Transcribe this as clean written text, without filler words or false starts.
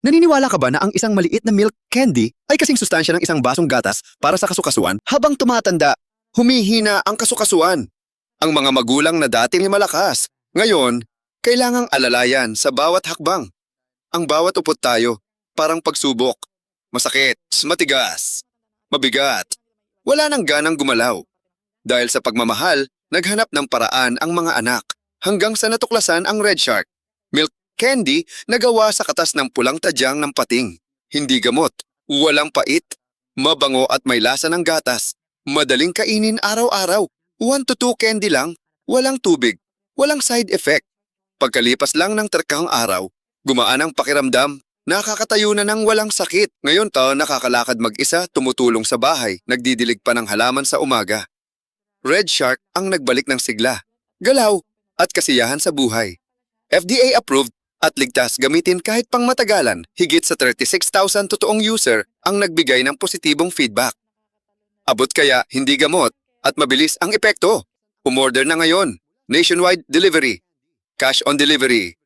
Naniniwala ka ba na ang isang maliit na milk candy ay kasing sustansya ng isang basong gatas para sa kasukasuan? Habang tumatanda, humihina ang kasukasuan. Ang mga magulang na dating malakas, ngayon, kailangang alalayan sa bawat hakbang. Ang bawat upot tayo, parang pagsubok. Masakit, matigas, mabigat. Wala nang ganang gumalaw. Dahil sa pagmamahal, naghanap ng paraan ang mga anak hanggang sa natuklasan ang Red Shark. Milk candy na gawa sa katas ng pulang tadyang ng pating. Hindi gamot, walang pait, mabango at may lasa ng gatas. Madaling kainin araw-araw. 1 to 2 candy lang, walang tubig, walang side effect. Pagkalipas lang ng terkang araw, gumaan ang pakiramdam. Nakakatayo na ng walang sakit. Ngayon nakakalakad mag-isa, tumutulong sa bahay, nagdidilig pa ng halaman sa umaga. Red Shark ang nagbalik ng sigla, galaw at kasiyahan sa buhay. FDA approved at ligtas gamitin kahit pang matagalan. Higit sa 36,000 totoong user ang nagbigay ng positibong feedback. Abot kaya hindi gamot at mabilis ang epekto. Umorder na ngayon. Nationwide delivery. Cash on delivery.